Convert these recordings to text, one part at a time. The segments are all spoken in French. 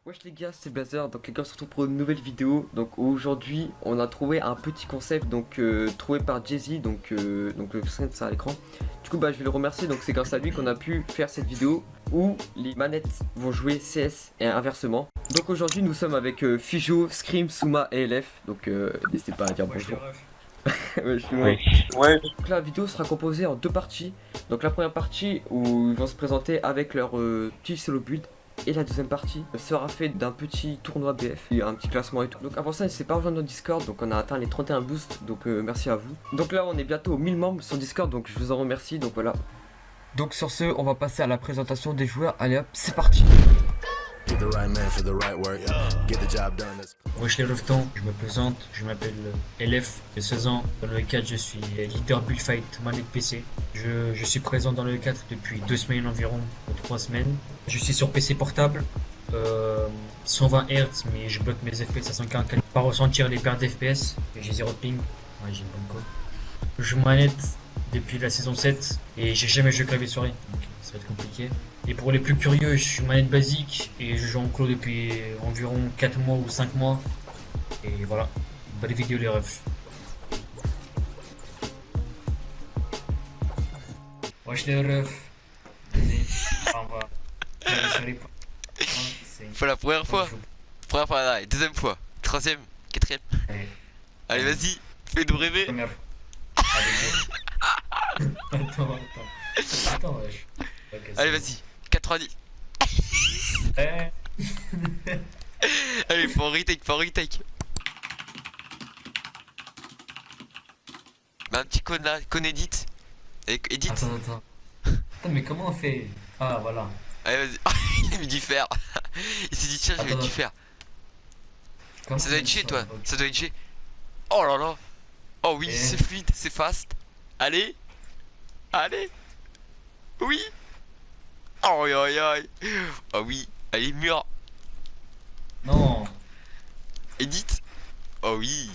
Wesh les gars, c'est Blazer, donc les gars on se retrouve pour une nouvelle vidéo. Donc aujourd'hui on a trouvé un petit concept trouvé par Jay-Z, donc le screen c'est à l'écran. Du coup je vais le remercier, donc c'est grâce à lui qu'on a pu faire cette vidéo où les manettes vont jouer CS et inversement. Donc aujourd'hui nous sommes avec Fijo, Scream, Suma et LF, n'hésitez pas à dire Wesh les bonjour. refs. Wesh, tout le monde. Wesh. Ouais, Donc la vidéo sera composée en deux parties. Donc la première partie où ils vont se présenter avec leur petit solo build. Et la deuxième partie sera faite d'un petit tournoi BF, il y a un petit classement et tout. Donc avant ça, n'hésitez pas à rejoindre notre Discord, donc on a atteint les 31 boosts, merci à vous. Donc là on est bientôt aux 1000 membres sur Discord, donc je vous en remercie, donc voilà. Donc sur ce, on va passer à la présentation des joueurs, allez hop, c'est parti. Wesh les reftons, je me présente, je m'appelle LF, j'ai 16 ans. Dans le 4, je suis leader bullfight manette PC. Je suis présent dans le 4 depuis 2 semaines environ, ou 3 semaines. Je suis sur PC portable, 120 Hz, mais je bloque mes FPS à 140 pour pas ressentir les pertes d'FPS. J'ai 0 ping, ouais, j'ai une bonne code. Je joue manette depuis la saison 7 et j'ai jamais joué clavier souris, donc ça va être compliqué. Et pour les plus curieux, je suis manette basique et je joue en clos depuis environ 4 mois ou 5 mois. Et voilà, bonne vidéo les refs. Wesh les refs. Allez, au revoir. Allez, salut. Pour la première fois. Première fois, là, et deuxième fois. Troisième, quatrième. Allez, Allez, vas-y, fais-nous rêver. première fois. Allez, go. Attends, wesh. Ok, Allez, c'est vas-y, 90. bon. Allez, faut un retake, faut un retake. Bah, un petit cône là, cône edit. Et edit. Attends. Attends, mais comment on fait? Ah, voilà. Allez, vas-y. Il a mis du fer. Il s'est dit, tiens, je vais mettre du fer. Comment Ça doit on être fait G, ça? toi. Ok. Ça doit être G. Oh là là. Oh oui, Et- c'est fluide, c'est fast. Allez. Allez. Oui. Oh aïe aïe aïe. Oh oui. Allez, mur. Non. Edit. Oh oui.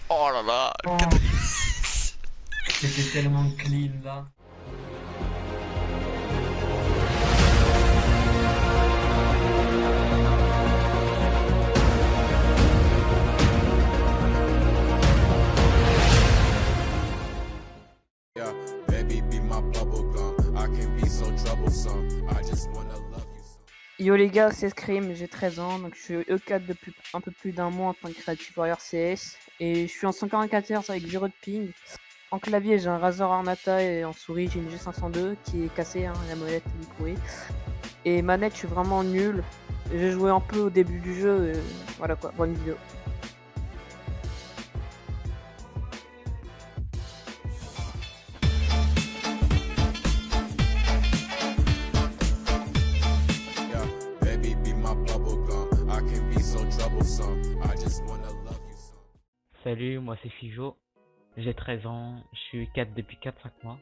Oh là là. Oh, c'était tellement clean là. Yeah, baby, be my bubble gum. I can be so troublesome. I just wanna love you so. Yo les gars, c'est Scream, j'ai 13 ans, donc je suis E4 depuis un peu plus d'un mois en tant que Creative Warrior CS, et je suis en 144 Hz avec 0 de ping. En clavier, j'ai un Razer Arnata et en souris, j'ai une G502 qui est cassée, hein, la molette du pourri. Et manette, je suis vraiment nul. J'ai joué un peu au début du jeu, et voilà quoi, bonne vidéo. Yeah, baby, be my bubble gum. I can be so troublesome. I just wanna love you so. Salut, moi c'est Fijo, j'ai 13 ans, je suis 4 depuis 4-5 mois.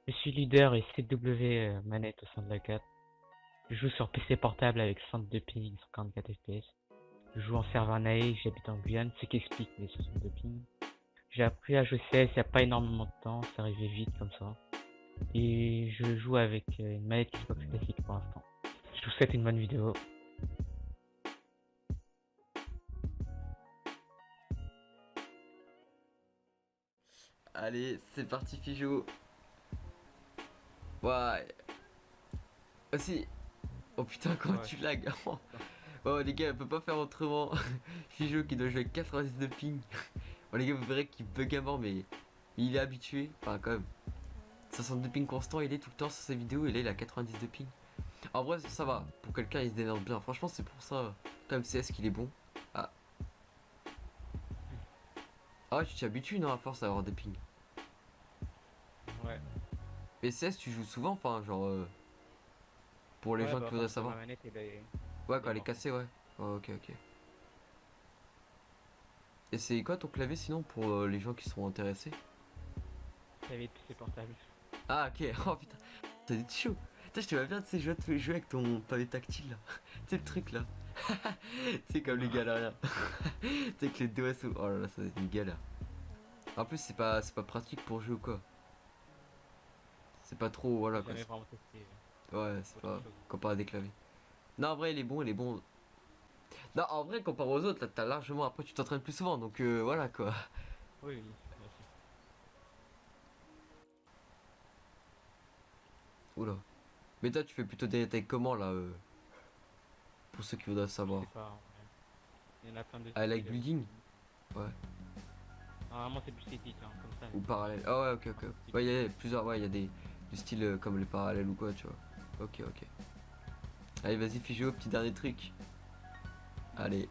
Je suis leader et CW manette au sein de la 4. Je joue sur PC portable avec 62 ping, 144 FPS. Je joue en serveur naïf, j'habite en Guyane, ce qui explique les 62 ping. J'ai appris à jouer CS il n'y a pas énormément de temps, c'est arrivé vite comme ça. Et je joue avec une manette Xbox classique pour l'instant. Je vous souhaite une bonne vidéo. Allez, c'est parti Fijo. Ouais. Aussi. Oh putain, comment tu lag. Oh les gars, on peut pas faire autrement. Fijo qui doit jouer avec 90 de ping. Oh les gars, vous verrez qu'il bug à mort, mais il est habitué. Enfin, quand même. 62 ping constant, il est tout le temps sur ses vidéos et là il a 90 de ping. En vrai, ça va. Pour quelqu'un, il se démerde bien. Franchement, c'est pour ça, comme CS, qu'il est bon. Ah. Ah ouais, tu t'y habitues, non, à force d'avoir des pings. Ouais. Et CS, tu joues souvent, enfin, pour les gens qui voudraient savoir. La manette, Ouais, quand elle est cassée, ouais. Oh, ok, ok. Et c'est quoi ton clavier sinon pour les gens qui sont intéressés? clavier de PC portable. Ah, ok. Oh putain, t'as des chaud. Putain, je te vois bien, tu sais, jouer avec ton pavé tactile là. Tu sais, le truc là. Tu sais, comme les galériens. Tu sais, avec les doigts sous. Oh là là, ça va être une galère. En plus, c'est pas pratique pour jouer ou quoi. C'est pas trop, voilà quoi. J'avais vraiment testé. Ouais, c'est pas comparé à des claviers. Non, en vrai, il est bon, il est bon. Non, en vrai, comparé aux autres, là, t'as largement. Après, tu t'entraînes plus souvent, donc voilà quoi. Oui, oui, bien sûr. Oula. Mais toi, tu fais plutôt des tailles comment là pour ceux qui voudraient Je savoir. sais pas. Ouais. Il y en a plein de Ah, like styles. building Ouais. Normalement, c'est plus éthique, hein, comme ça. Ou parallèle. Ah ouais, ok, ok. Ouais, il y a plusieurs. Ouais, il y a du style comme les parallèles ou quoi, tu vois. Ok, ok. Allez, vas-y, Figio, petit dernier truc. Allez.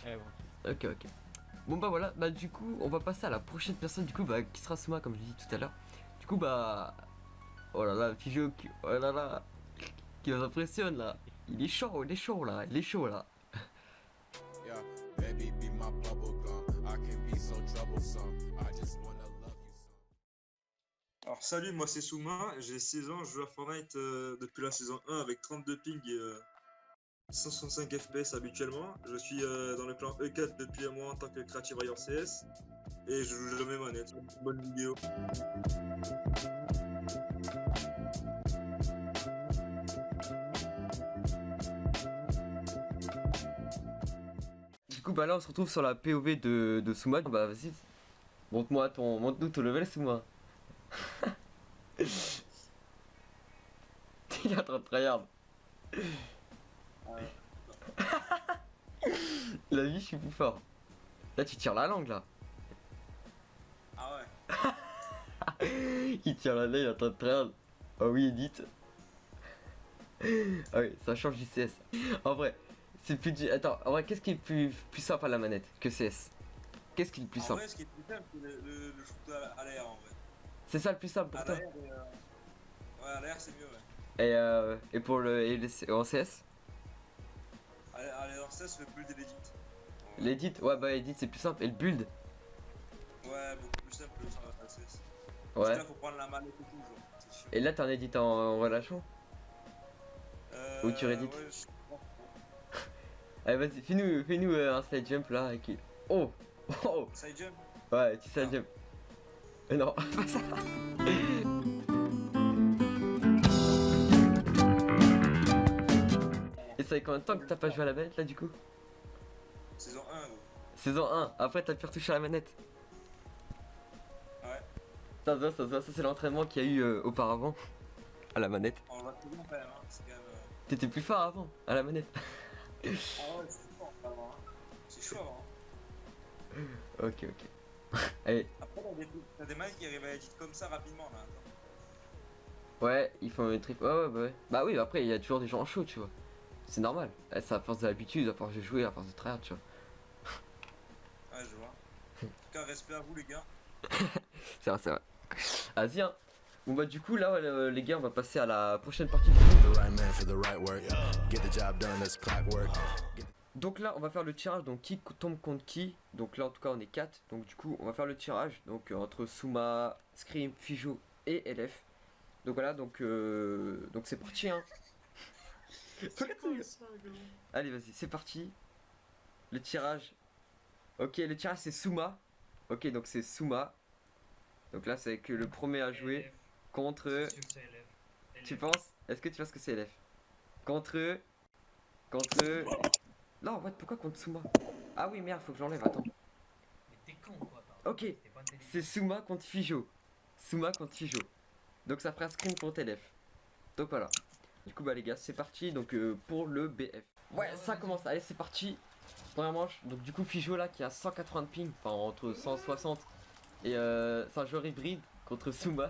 Bon. Ok, ok. Bon bah voilà, bah du coup on va passer à la prochaine personne du coup bah qui sera Souma comme je l'ai dit tout à l'heure. Du coup bah oh là là Figio oh là là qui nous impressionne là. Il est chaud là, il est chaud là. Yeah, baby, be my bubble gum. I can be so troublesome. I just wanna love you some. Alors salut, moi c'est Souma, j'ai 6 ans, je joue à Fortnite depuis la saison 1 avec 32 ping et 165 FPS habituellement. Je suis dans le clan E4 depuis un mois en tant que Creative Warrior CS et je joue jamais manette. Bonne vidéo. Du coup bah là on se retrouve sur la POV de Souma. Bah vas-y, montre-nous ton level Souma. Il est en train de tryhard. La vie je suis plus fort. Là tu tires la langue là. Ah ouais. Il tire la langue, il est en train de tryhard. Ah oui Edith. Ah oui, ça change du CS. En vrai, c'est plus du... Attends, en vrai, qu'est-ce qui est plus simple à la manette que CS? Qu'est-ce qui est le plus En simple? vrai, ce qui est plus simple, c'est le shoot à l'air en vrai. C'est ça le plus simple pour À toi? l'air ouais, à l'air c'est mieux, ouais. Et pour en CS? À l'air en CS, le build et l'edit. L'edit? Ouais bah edit c'est plus simple. Et le build? Ouais, beaucoup plus simple sur la CS. Parce que Ouais. là, faut prendre la manette et tout, genre. C'est chiant. Et là t'es en edit en relation? Ou tu rédites? Ouais, je sais pas. Allez vas-y, fais-nous un slide jump là avec... Oh. Oh. Side jump. Ouais, tu slide jump. Non, pas ça. Et ça fait combien de temps que t'as pas joué à la manette là du coup? Saison 1, gros. Saison 1, après t'as pu retoucher à la manette. Ouais. Ça se voit, ça se voit, ça c'est l'entraînement qu'il y a eu auparavant à la manette. On le voit très bien quand même, hein. C'est quand même. T'étais plus fort avant à la manette. Ah ouais, c'est fort, vraiment. Hein. C'est chaud, hein. Ok, ok. Allez, Après, t'as des mecs qui arrivent à edit comme ça rapidement, là. Attends. ouais, ils font une trip. Ouais, ouais, bah ouais. Bah oui, après il y a toujours des gens chauds, tu vois. C'est normal. C'est à force de l'habitude, à force de jouer, à force de tryhard, tu vois. Ouais, je vois. En tout cas, respect à vous, les gars. C'est vrai, c'est vrai. Vas-y, hein. Bon bah du coup là les gars on va passer à la prochaine partie du jeu. The right man for the right work. Get the job done, that's clockwork. Donc là on va faire le tirage, donc qui tombe contre qui. Donc là en tout cas on est 4. Donc du coup on va faire le tirage donc entre Souma, Scream, Fijou et LF. Donc voilà donc c'est parti hein. Allez vas-y c'est parti. Le tirage. Ok le tirage c'est Souma. Ok donc c'est Souma. Donc là c'est que le premier à jouer contre... Tu penses? Est-ce que tu penses que c'est LF? Contre... Non what pourquoi contre Souma? Ah oui merde faut que j'enlève attends. Ok c'est Souma contre Fijou. Souma contre Fijou. Donc ça fera Scream contre LF. Donc voilà. Du coup bah les gars c'est parti donc pour le BF. Ouais ça commence, allez c'est parti. Première manche, donc du coup Fijou là qui a 180 de ping, enfin entre 160 et c'est un joueur hybride contre Souma,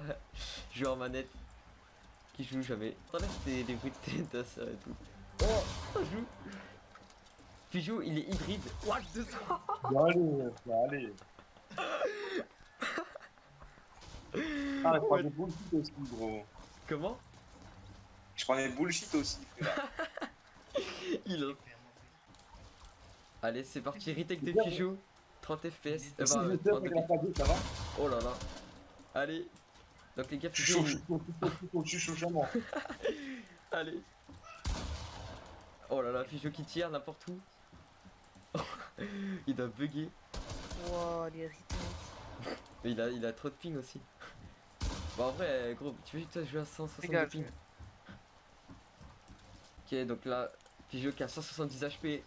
joueur manette qui joue jamais. Attendez des bruits de ta sœur et tout. Oh ça joue. Fijou il est hybride. What the Allez. Ah, je prends des bullshit aussi, gros. Comment? Je prends des bullshit aussi, frère. Il a... Allez c'est parti, retake de Fijou. 30 FPS. Si je te avec la page, ça va? Oh là là. Allez. Donc les gars, Je suis chaud, charmant. allez. Oh là là, Fijou qui tire n'importe où. Il doit bugger. Wow, les rythmes. Mais il a trop de ping aussi. Bon, en vrai, gros, tu veux juste jouer à 160 Regarde, ping. Ok, donc là, Pijou qui a 170 HP.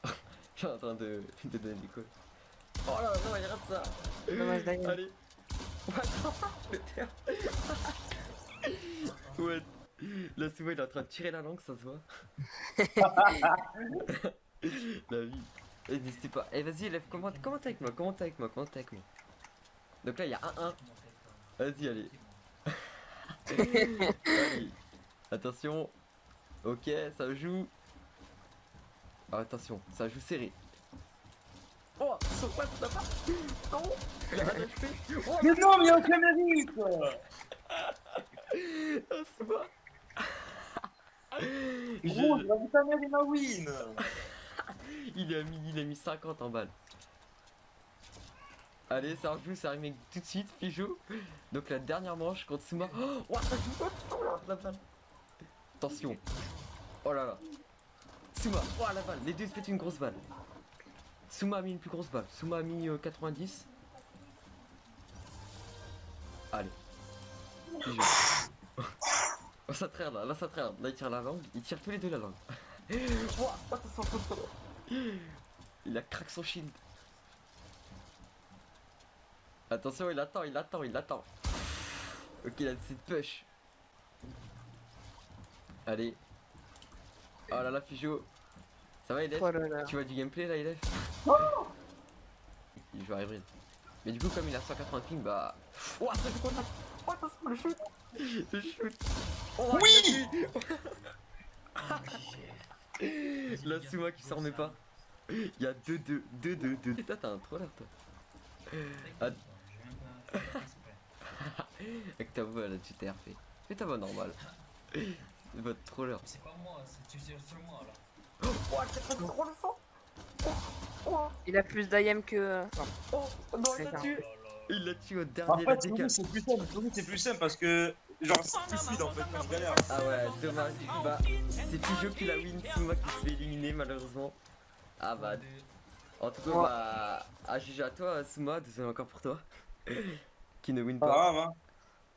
Je suis en train de donner des coups. Oh là là, non, il rate ça. Dommage d'ailleurs. Allez. What? Le terre. What? Là, souvent, il est en train de tirer la langue, ça se voit. La vie. Et n'hésitez pas. Eh, vas-y, lève, commente avec moi, commente avec moi. Donc là, il y a 1-1. Vas-y, allez. Allez. Attention. Ok, ça joue. Ah, attention, ça joue serré. Oh, son pote là-bas. Non, il a un HP. Oh, Mais non, mais il y a aucun mérite. ah, c'est moi. Gros, je vais ta mère, il m'a win. Il a mis 50 en balle. Allez, ça rejoue, ça arrive tout de suite, Pijou. Donc la dernière manche contre Suma. Oh, ça joue. Oh, la balle. Attention. Oh là là. Suma, oh la balle. Les deux se mettent une grosse balle. Suma a mis une plus grosse balle. Suma a mis 90. Allez. Pijou. Oh, ça traîne là, ça traîne. Là, il tire la langue. Il tire tous les deux la langue. Oh, attention. Il a craqué son shield. Attention, il attend. Ok, il a cette push. Allez. Oh là là, Pijou. Ça va, Elef? Oh là là. Tu vois du gameplay là, Elef? Il joue à Hybrid. Mais du coup, comme il a 180 ping, bah. Oh, ça joue contact. Oh, attention, le shoot. Oh, oui. Là, c'est moi qui s'en remet pas. Il y a 2-2. Putain, t'as un troller, toi. Avec ta voix là, tu t'es RP. Fais ta voix normale. Votre troller. C'est pas moi, tu tires sur moi là. Oh, c'est trop le sang. Il a plus d'IM que. Oh, non, il l'a tué. Il l'a tué au dernier. En fait, oui, c'est plus simple. Oui, c'est plus simple parce que genre c'est plus fluide en fait quand je galère. Ah ouais, dommage. Bah, c'est Pijou qui l'a win, c'est moi qui se fait éliminer malheureusement. Ah bah, en tout cas, bah, GG à toi, Suma, désolé encore pour toi. Qui ne win Pas pas. grave, hein.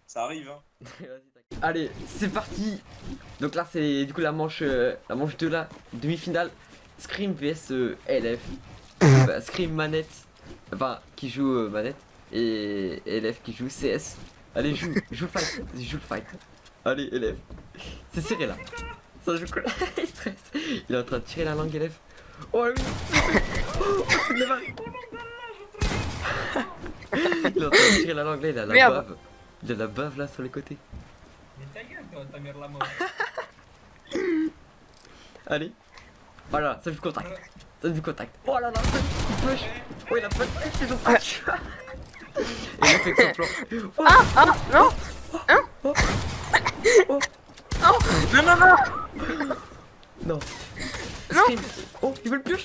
Ça arrive, hein. Vas-y, t'inquiète. Allez, c'est parti. Donc là, c'est du coup la manche 2 là, demi-finale. Scream vs LF. Bah, Scream manette, enfin qui joue manette et LF qui joue CS. Allez, joue le fight, vas-y, joue le fight. Allez, LF. C'est serré là. Ça joue quoi? Il stresse. Il est en train de tirer la langue, LF. Oh oui. Oh, il est en train de tirer la langue là, il a la Merde. bave. Il a la bave là sur les côtés. Mais ta gueule, toi, ta mère la mort. Allez. Voilà, ça joue contact. Ça joue contact. Oh là là, il push. Oh, il a pas de push, ils ont pas de push. Et il a fait son plan. Oh, Non. Non. non. Non. Scream. Oh, il veut le pioche.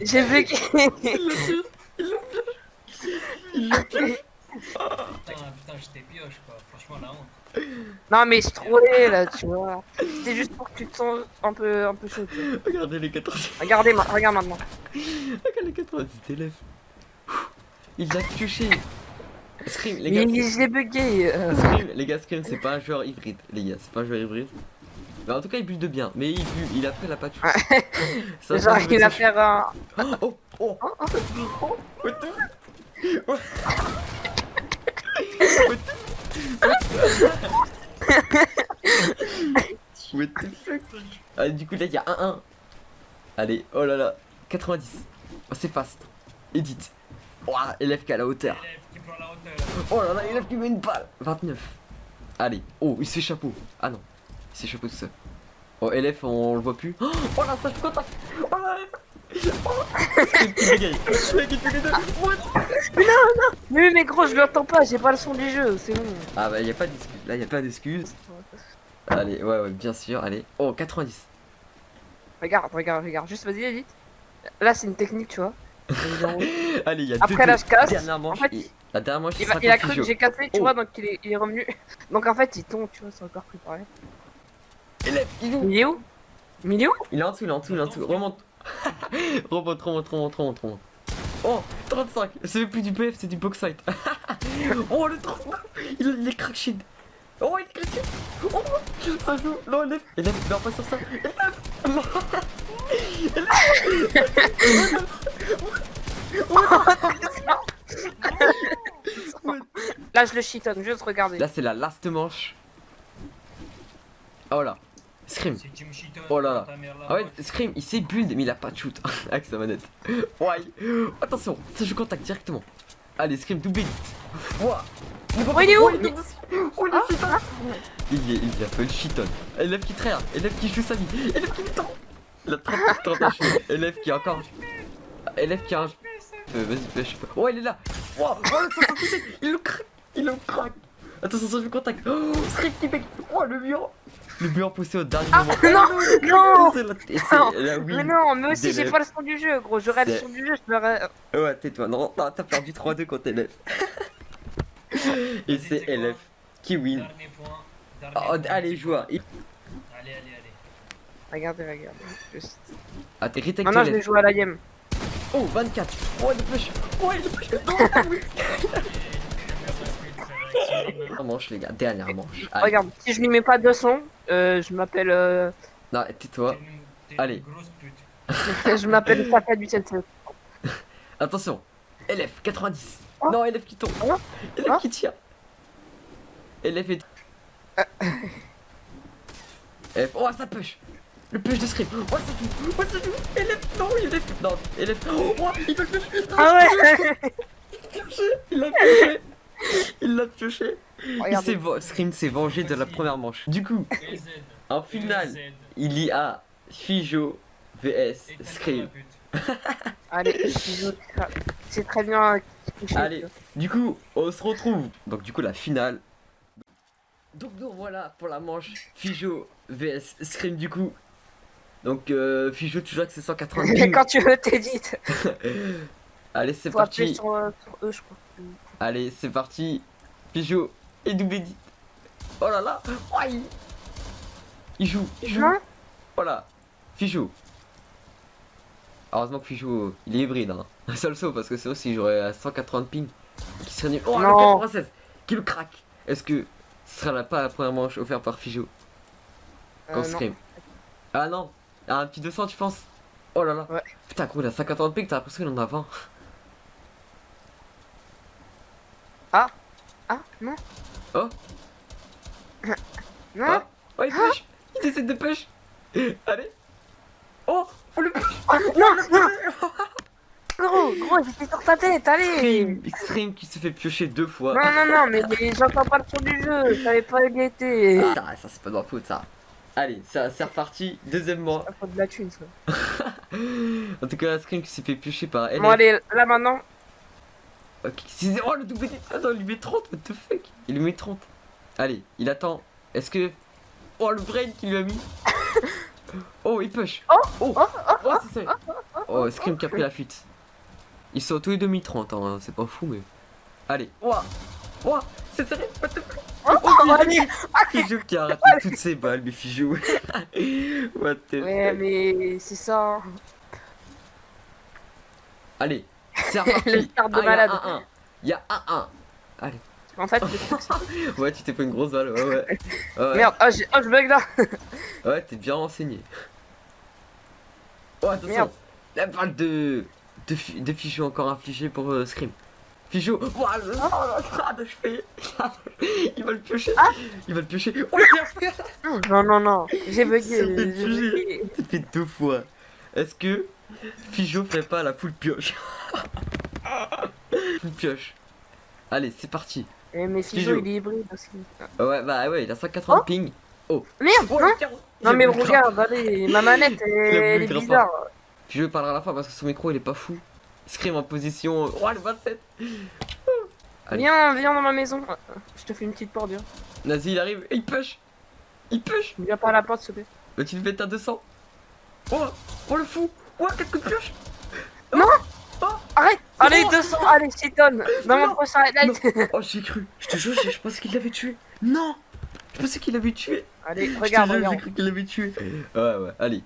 J'ai vu que. Il le pioche. Putain, j'étais pioche quoi, franchement la honte. Non mais je trollais là, tu vois. C'était juste pour que tu te sens un peu chaud. Tu vois. Regardez les 90. Regarde maintenant. Regarde les 90 élèves. Il l'a pioché. Scream, les Mais gars. j'ai bugué. Scream, les gars, Scream, c'est pas un joueur hybride, les gars, c'est pas un joueur hybride. Mais en tout cas, il build bien, mais il a pris la patte. Ça J'arrive à faire un. Oh, what the What the fuck? Allez, du coup, là, il y a 1-1. Allez, oh là là, 90. Oh, c'est fast. Edit. Ouah, LF qui est à la hauteur. Élève qui prend la hauteur. Oh là là, LF qui met une balle. 29. Allez, oh, il se fait chapeau. Ah non, il se fait chapeau tout seul. Oh, LF, on le voit plus. Oh là, ça je contact. Oh là, c'est qui bégaye. C'est qui fait les deux. Mais gros, je l'entends pas, j'ai pas le son du jeu, c'est bon. Ah bah, y a pas d'excuse. Là, y a pas d'excuse. Allez, ouais, bien sûr, allez. Oh, 90. Regarde, juste vas-y, vite. Là, c'est une technique, tu vois. Allez, il y a Après, deux là, je casse. dernière manche. En fait, et la dernière manche, Il sera a contre cru que Pijou. j'ai cassé, tu Oh. vois, donc il est revenu. Donc en fait, il tombe, tu vois, c'est encore plus pareil. LF, il joue. Il est où? Il est en dessous, Remonte. remonte. Oh, 35. C'est plus du PF, c'est du box fight. Oh le trou. Il est crack shit. Oh il est crack shit. Oh ça joue. Non élève, non pas sur ça. Là, je le cheatonne, juste regarder. Là c'est la last manche. Oh là. Scream. Oh là là. Ah ouais, Scream, il sait build, mais il a pas de shoot avec sa manette. Ouais. Attention, ça joue contact directement. Allez, Scream, double edit. Ouah. Oh, il est où? Oh, le cheaton. Il a fait le cheaton. Élève qui traire, élève qui joue sa vie, élève qui m'étend. Il a 30 HP. Élève qui a encore. Élève qui a un. Vas-y, pêche. Oh, il est là. Ouah. Oh, il le craque. Il le craque. Attention, ça joue contact. Oh, Scream qui fait. Oh, le mur. Le mur poussé au dernier moment. Non, C'est la mais win. non, mais aussi j'ai d'élève. pas le son du jeu, gros. J'aurais le C'est- son du jeu, je l'aurais. Ouais, tais-toi. Non, t'as perdu 3-2 contre élève. Et c'est élève qui win. Dernier point. Oh, allez, joueur. Allez. Regardez. Juste. Ah, t'es retake Maintenant, je vais élève. jouer à la game. Oh, 24. Oh, il est push. Oh, il est push. Non, oui. Dernière manche, les gars. Dernière manche. Allez. Regarde, si je lui mets pas de son, je m'appelle. Non, tais-toi. Allez. Je m'appelle Papa du 7. Attention. élève 90. Oh. Non, élève qui tombe. Oh. Élève Oh. qui tire. Élève est. Élève. Oh, ça push. Le push de Scream. Oh, ça joue. Oh, ça joue. Élève. Non, élève. Non, élève. Oh, il veut le push. Ah ouais. Il l'a pioché. Il l'a pioché. Regardez. Scream s'est vengé de la première manche. Du coup, en finale, il y a Fijo vs Scream. Allez, c'est très bien. Allez, du coup, on se retrouve. Donc du coup, la finale. Donc nous voilà pour la manche Fijo vs Scream du coup. Donc Fijo, tu joues avec ses 180 ping. Quand tu veux, t'édites. Allez, c'est Faut appuyer parti. sur eux, je crois. Allez, c'est parti. Fijo et double edit. Oh là là. Ouais. Il joue. Non. Voilà. Fijo. Heureusement que Fijo, il est hybride. Hein. Un seul saut parce que sinon si j'aurais à 180 ping, qui serait nul. Oh, Non. le 96 qui le craque. Est-ce que ce sera pas la première manche offerte par Fijo quand Non. Scream? Ah non. Ah, un petit 200 tu penses? Oh là là. Ouais. Putain gros, il a 180 ping, t'as l'impression qu'il en a 20. Ah, non. Oh. Non. Ah. Oh, il push. Il essaie de push. Allez. Oh, oh le push. Ah, non, non. Gros, j'étais sur ta tête, allez. Scream, Scream qui se fait piocher 2 fois. Non, mais j'entends pas le son du jeu, je savais pas où il était. Ah, ça c'est pas de ma faute ça. Allez, c'est reparti, deuxièmement. Ça faut de la thune, ça. En tout cas, Scream qui s'est fait piocher par LF. Bon, allez, là maintenant. Ok, oh le double edit. Ah non, il lui met 30, what the fuck. Il lui met 30. Allez, il attend. Est-ce que. Oh le brain qu'il lui a mis. Oh, il push. Oh, c'est ça. Oh, Scream qui a pris la fuite. Ils sont tous les demi 30, hein. C'est pas fou, mais. Allez, c'est serré, what the fuck. Allez. Fijo qui a raté toutes ses balles, mais Fijo. What the Ouais, fuck. mais c'est ça. Allez, c'est reparti. Le start de Ah, malade. Il y a 1-1. Allez. En fait, c'est- Ouais, tu t'es fait une grosse balle, ouais. Ouais, merde, je bug là. ouais t'es bien renseigné. Oh, attention. Merde. La balle de Fijo encore infligée pour Scream. Fijo, oh, je fais. Il va le piocher. Il va le piocher. Oh, tiens. Non, j'ai bugué. Ça fait j'ai piéger. bugué. T'as fait 2 fois. Est-ce que Fijo ferait pas la full pioche? Full pioche. Allez, c'est parti. Mais Fijo. Fijo, il est hybride aussi. Ouais, bah ouais, il a 180 ping. Oh. Merde, Oh, non. le carreau. Non, Il mais a voulu regarde, allez, ma manette, voulu elle est grimper. bizarre. Fijo parlera à la fin parce que son micro il est pas fou. Scream en position. Oh, le 27. Allez. Viens dans ma maison. Je te fais une petite bordure. Nazi il arrive. Il push. Il push. Viens pas à la porte, s'il te plaît. Bah, tu le fais à 200. Oh le fou. Oh, 4 coups de pioche. Arrête. Allez, Non. 200, allez, 6 tonnes. Dans mon Non. prochain highlight. Oh, j'ai cru. Je te jure, je pensais qu'il l'avait tué. Non. Je pensais qu'il l'avait tué. Allez, Je te regarde, jure, regarde. j'ai cru qu'il l'avait tué. Ouais, allez.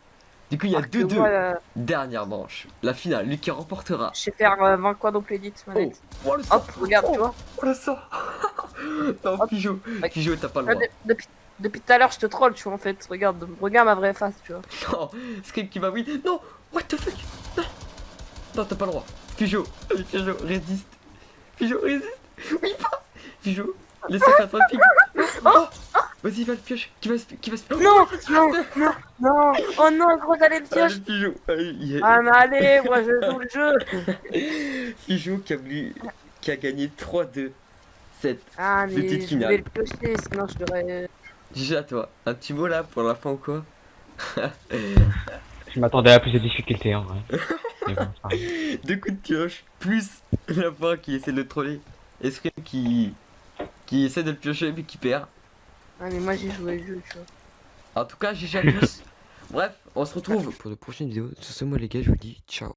Du coup, il y a Alors que 2-2. moi, Dernière manche. La finale, lui qui remportera. je sais faire 20 quadruplédites Oh, manette. oh le sang. Hop, regarde, tu vois. Oh le sang. Non, Hop. Fijo. Ouais. Fijo, t'as pas le Ah, droit. depuis tout à l'heure, je te troll, tu vois, en fait. Regarde ma vraie face, tu vois. Non, Scream qui va oui. Non, what the fuck. Non, non, t'as pas le droit. Fijo, allez, Fijo, résiste. Fijo, résiste. Oui, pas. Fijo, les 180 pigs. Oh, vas-y, va le pioche. Qui va se. Non, non. Oh non, gros, allez le Allez, pioche. Fijo. Allez, yeah. Ah, mais allez, moi, je joue le jeu. Fijo qui a gagné 3-2. Cette Ah, mais petite je finale. voulais le piocher, sinon je l'aurais. GG à toi. Un petit mot là pour la fin ou quoi? Je m'attendais à plus de difficultés en vrai. Mais bon, c'est pas grave. 2 coups de pioche, plus la fin qui essaie de le troller. Et Scream qui essaie de le piocher mais qui perd. Ah, mais moi, j'ai joué le jeu, tu vois. En tout cas, GG à tous. Bref, on se retrouve pour de prochaines vidéos. Sur ce, moi les gars, je vous dis ciao.